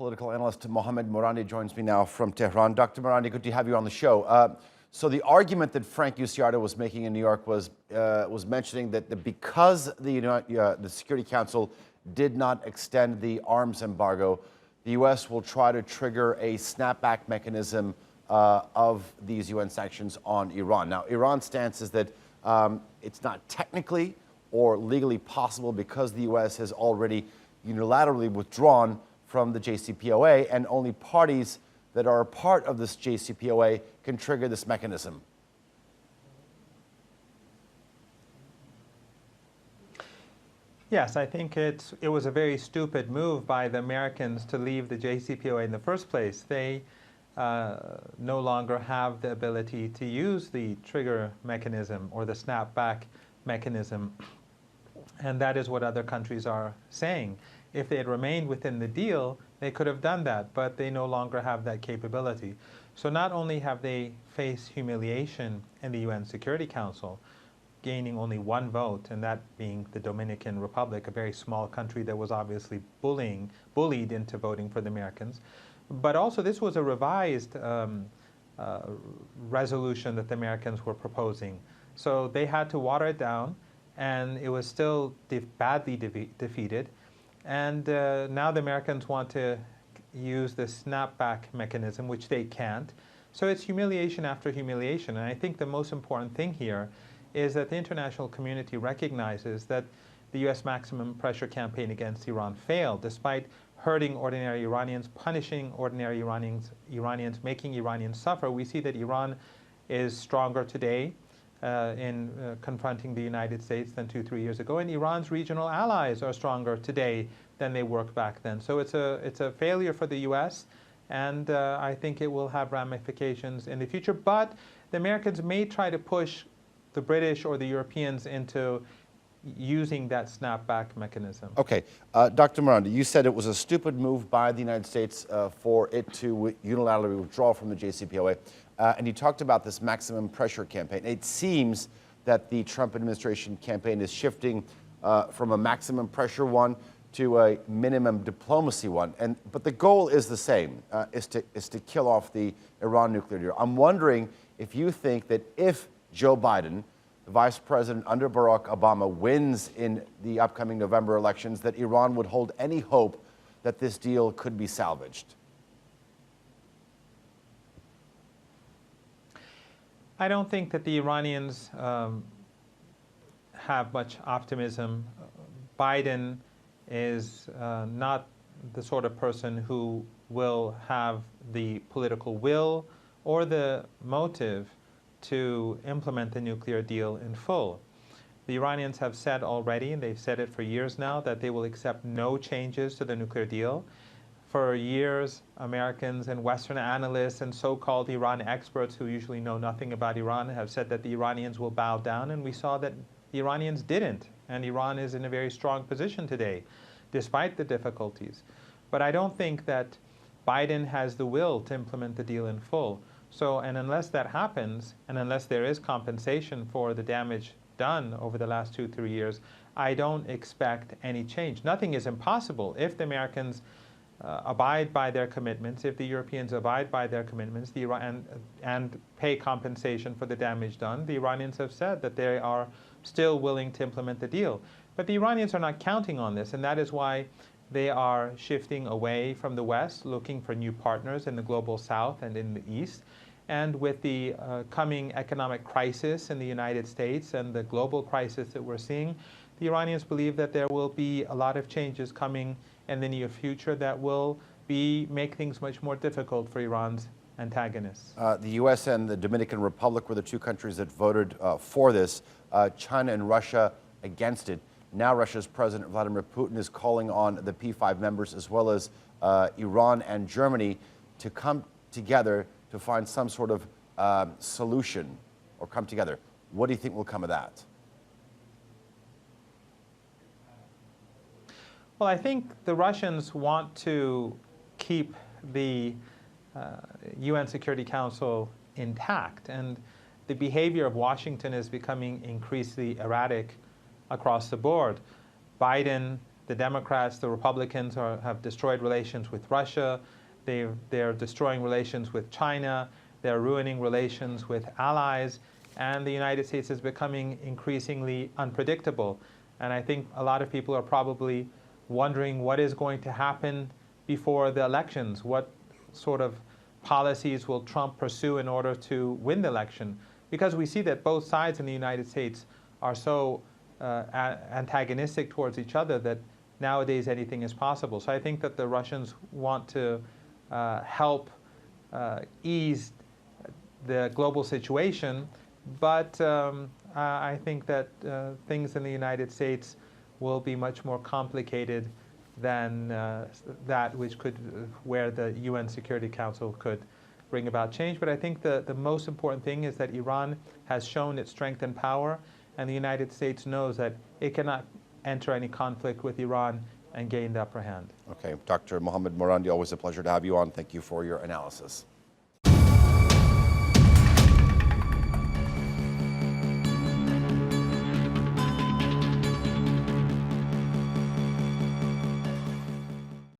political analyst Mohammad Marandi joins me now from Tehran. Dr. Marandi, good to have you on the show. So the argument that Frank Uciardo was making in New York was mentioning that because the Security Council did not extend the arms embargo, the U.S. will try to trigger a snapback mechanism of these UN sanctions on Iran. Now, Iran's stance is that it's not technically or legally possible because the U.S. has already unilaterally withdrawn from the JCPOA, and only parties that are a part of this JCPOA can trigger this mechanism. Yes, I think it was a very stupid move by the Americans to leave the JCPOA in the first place. They no longer have the ability to use the trigger mechanism or the snapback mechanism, and that is what other countries are saying. If they had remained within the deal, they could have done that, but they no longer have that capability. So not only have they faced humiliation in the UN Security Council, gaining only one vote, and that being the Dominican Republic, a very small country that was obviously bullied into voting for the Americans, but also this was a revised resolution that the Americans were proposing. So they had to water it down, and it was still badly defeated. And now the Americans want to use the snapback mechanism, which they can't. So it's humiliation after humiliation. And I think the most important thing here is that the international community recognizes that the U.S. maximum pressure campaign against Iran failed, despite hurting ordinary Iranians, punishing ordinary Iranians, making Iranians suffer. We see that Iran is stronger today in confronting the United States than 2-3 years ago, and Iran's regional allies are stronger today than they were back then. So it's a failure for the U.S., and I think it will have ramifications in the future. But the Americans may try to push the British or the Europeans into using that snapback mechanism. Okay, Dr. Marandi, you said it was a stupid move by the United States for it to unilaterally withdraw from the JCPOA. And you talked about this maximum pressure campaign. It seems that the Trump administration campaign is shifting from a maximum pressure one to a minimum diplomacy one. But the goal is the same, is to kill off the Iran nuclear deal. I'm wondering if you think that if Joe Biden, the vice president under Barack Obama, wins in the upcoming November elections, that Iran would hold any hope that this deal could be salvaged. I don't think that the Iranians have much optimism. Biden is not the sort of person who will have the political will or the motive to implement the nuclear deal in full. The Iranians have said already, and they've said it for years now, that they will accept no changes to the nuclear deal. For years, Americans and Western analysts and so-called Iran experts who usually know nothing about Iran have said that the Iranians will bow down, and we saw that the Iranians didn't. And Iran is in a very strong position today, despite the difficulties. But I don't think that Biden has the will to implement the deal in full. So, and unless that happens, and unless there is compensation for the damage done over the last 2-3 years, I don't expect any change. Nothing is impossible if the Americans abide by their commitments, if the Europeans abide by their commitments, and pay compensation for the damage done. The Iranians have said that they are still willing to implement the deal. But the Iranians are not counting on this, and that is why they are shifting away from the West, looking for new partners in the global South and in the East. And with the coming economic crisis in the United States and the global crisis that we're seeing, the Iranians believe that there will be a lot of changes coming in the near future that will make things much more difficult for Iran's antagonists. The U.S. and the Dominican Republic were the two countries that voted for this. China and Russia against it. Now Russia's President Vladimir Putin is calling on the P5 members, as well as Iran and Germany, to come together to find some sort of solution or come together. What do you think will come of that? Well, I think the Russians want to keep the UN Security Council intact, and the behavior of Washington is becoming increasingly erratic across the board. Biden The Democrats, the Republicans have destroyed relations with Russia. They're destroying relations with China. They're ruining relations with allies. And the United States is becoming increasingly unpredictable. And I think a lot of people are probably wondering what is going to happen before the elections. What sort of policies will Trump pursue in order to win the election? Because we see that both sides in the United States are so antagonistic towards each other that nowadays anything is possible. So I think that the Russians want to help ease the global situation, but I think that things in the United States will be much more complicated than that which could, where the UN Security Council could bring about change. But I think the most important thing is that Iran has shown its strength and power, and the United States knows that it cannot enter any conflict with Iran and gain the upper hand. Okay, Dr. Mohammad Marandi, always a pleasure to have you on. Thank you for your analysis.